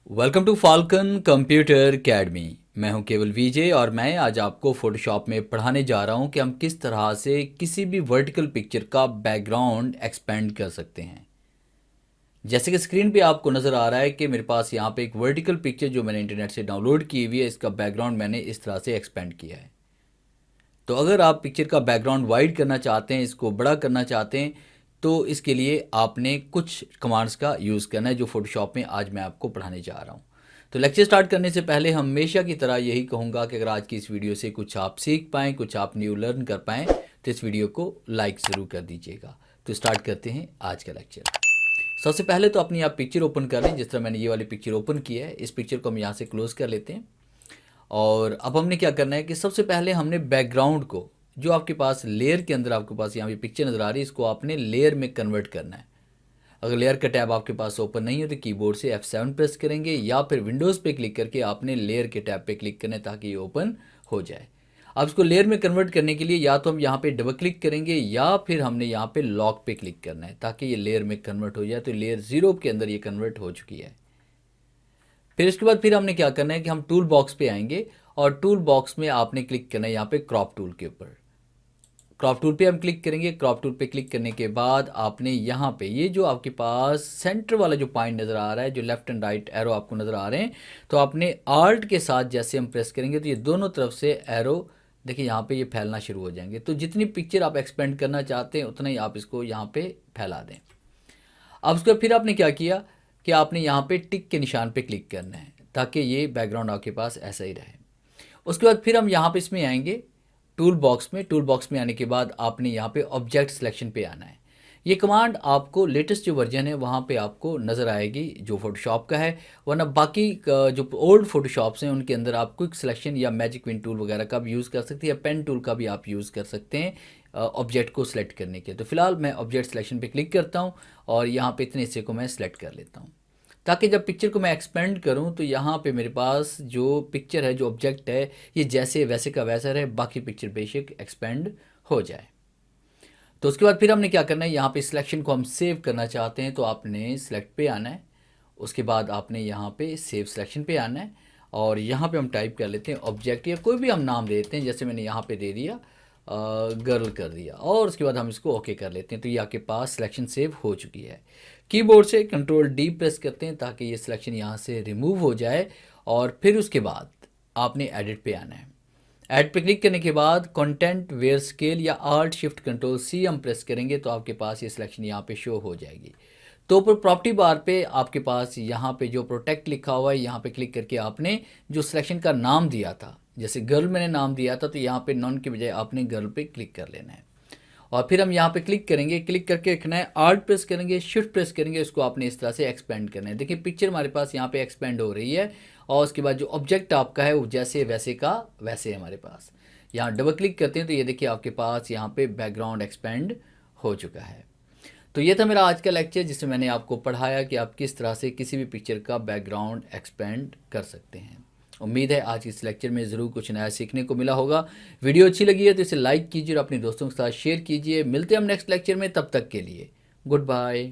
Welcome to falcon computer academy. मैं हूं केवल विजय और मैं आज आपको फोटोशॉप में पढ़ाने जा रहा हूं कि हम किस तरह से किसी भी वर्टिकल पिक्चर का बैकग्राउंड एक्सपेंड कर सकते हैं। जैसे कि स्क्रीन पे आपको नज़र आ रहा है कि मेरे पास यहाँ पे एक वर्टिकल पिक्चर जो मैंने इंटरनेट से डाउनलोड की हुई है, इसका बैकग्राउंड मैंने इस तरह से एक्सपेंड किया है। तो अगर आप पिक्चर का बैकग्राउंड वाइड करना चाहते हैं, इसको बड़ा करना चाहते हैं, तो इसके लिए आपने कुछ कमांड्स का यूज़ करना है जो फोटोशॉप में आज मैं आपको पढ़ाने जा रहा हूँ। तो लेक्चर स्टार्ट करने से पहले हमेशा की तरह यही कहूँगा कि अगर आज की इस वीडियो से कुछ आप सीख पाएँ, कुछ आप न्यू लर्न कर पाएँ, तो इस वीडियो को लाइक ज़रूर कर दीजिएगा। तो स्टार्ट करते हैं आज का लेक्चर। सबसे पहले तो अपनी आप पिक्चर ओपन कर लें। जिस तरह मैंने ये वाली पिक्चर ओपन की है, इस पिक्चर को हम यहाँ से क्लोज़ कर लेते हैं। और अब हमने क्या करना है कि सबसे पहले हमने बैकग्राउंड को, जो आपके पास लेयर के अंदर आपके पास यहाँ पे पिक्चर नज़र आ रही है, इसको आपने लेयर में कन्वर्ट करना है। अगर लेयर का टैब आपके पास ओपन नहीं हो तो कीबोर्ड से F7 प्रेस करेंगे या फिर विंडोज़ पे क्लिक करके आपने लेयर के टैब पे क्लिक करना है ताकि ये ओपन हो जाए। अब इसको लेयर में कन्वर्ट करने के लिए या तो हम यहाँ पे डबल क्लिक करेंगे या फिर हमने यहाँ पे लॉक पे क्लिक करना है ताकि ये लेयर में कन्वर्ट हो जाए। तो लेयर 0 के अंदर ये कन्वर्ट हो चुकी है। फिर इसके बाद फिर हमने क्या करना है कि हम टूल बॉक्स पे आएंगे और टूल बॉक्स में आपने क्लिक करना है यहाँ पे क्रॉप टूल के ऊपर। क्रॉप टूल पे हम क्लिक करेंगे। क्रॉप टूल पे क्लिक करने के बाद आपने यहाँ पे ये जो आपके पास सेंटर वाला जो पॉइंट नज़र आ रहा है, जो लेफ्ट एंड राइट एरो आपको नज़र आ रहे हैं, तो आपने आल्ट के साथ जैसे हम प्रेस करेंगे तो ये दोनों तरफ से एरो देखिए यहाँ पे ये फैलना शुरू हो जाएंगे। तो जितनी पिक्चर आप एक्सपेंड करना चाहते हैं उतना ही आप इसको यहाँ पे फैला दें। अब उसके बाद फिर आपने क्या किया कि आपने यहाँ पे टिक के निशान पे क्लिक करना है ताकि ये बैकग्राउंड आपके पास ऐसा ही रहे। उसके बाद फिर हम यहाँ पे इसमें आएंगे टूल बॉक्स में। टूल बॉक्स में आने के बाद आपने यहाँ पे ऑब्जेक्ट सिलेक्शन पे आना है। ये कमांड आपको लेटेस्ट जो वर्जन है वहाँ पे आपको नज़र आएगी जो फोटोशॉप का है, वरना बाकी जो ओल्ड फोटोशॉप्स हैं उनके अंदर आप क्विक सिलेक्शन या मैजिक विन टूल वगैरह का भी यूज़ कर सकते हैं या पेन टूल का भी आप यूज़ कर सकते हैं ऑब्जेक्ट को सिलेक्ट करने के। तो फिलहाल मैं ऑब्जेक्ट सिलेक्शन पे क्लिक करता हूँ और यहाँ पे इतने हिस्से को मैं सिलेक्ट कर लेता हूँ ताकि जब पिक्चर को मैं एक्सपेंड करूं तो यहाँ पे मेरे पास जो पिक्चर है, जो ऑब्जेक्ट है, ये जैसे वैसे का वैसा रहे, बाकी पिक्चर बेशक एक्सपेंड हो जाए। तो उसके बाद फिर हमने क्या करना है, यहाँ पे सिलेक्शन को हम सेव करना चाहते हैं तो आपने सिलेक्ट पे आना है। उसके बाद आपने यहाँ पे सेव सिलेक्शन पे आना है और यहाँ पे हम टाइप कर लेते हैं ऑब्जेक्ट या कोई भी हम नाम दे देते हैं, जैसे मैंने यहाँ पे दे दिया गर्ल कर दिया और उसके बाद हम इसको ओके कर लेते हैं। तो ये आपके पास सिलेक्शन सेव हो चुकी है। कीबोर्ड से Ctrl+D प्रेस करते हैं ताकि ये सिलेक्शन यहाँ से रिमूव हो जाए और फिर उसके बाद आपने एडिट पे आना है। ऐड पे क्लिक करने के बाद कंटेंट वेयर स्केल या Alt+Shift+Ctrl+C हम प्रेस करेंगे तो आपके पास ये सिलेक्शन यहाँ पे शो हो जाएगी। तो ऊपर प्रॉपर्टी बार पे आपके पास यहाँ पे जो प्रोटेक्ट लिखा हुआ है, यहाँ पे क्लिक करके आपने जो सिलेक्शन का नाम दिया था, जैसे गर्ल मैंने नाम दिया था, तो यहाँ पे नॉन के बजाय आपने गर्ल पे क्लिक कर लेना है और फिर हम यहाँ पे क्लिक करेंगे। क्लिक करके रखना है, आल्ट प्रेस करेंगे, शिफ्ट प्रेस करेंगे, इसको आपने इस तरह से एक्सपेंड करना है। देखिए पिक्चर हमारे पास यहाँ पे एक्सपेंड हो रही है और उसके बाद जो ऑब्जेक्ट आपका है वो जैसे वैसे का वैसे है हमारे पास। यहाँ डबल क्लिक करते हैं तो ये देखिए आपके पास यहाँ पे बैकग्राउंड एक्सपेंड हो चुका है। तो ये था मेरा आज का लेक्चर जिसमें मैंने आपको पढ़ाया कि आप किस तरह से किसी भी पिक्चर का बैकग्राउंड एक्सपेंड कर सकते हैं। उम्मीद है आज इस लेक्चर में ज़रूर कुछ नया सीखने को मिला होगा। वीडियो अच्छी लगी है तो इसे लाइक कीजिए और अपने दोस्तों के साथ शेयर कीजिए। मिलते हैं हम नेक्स्ट लेक्चर में, तब तक के लिए गुड बाय।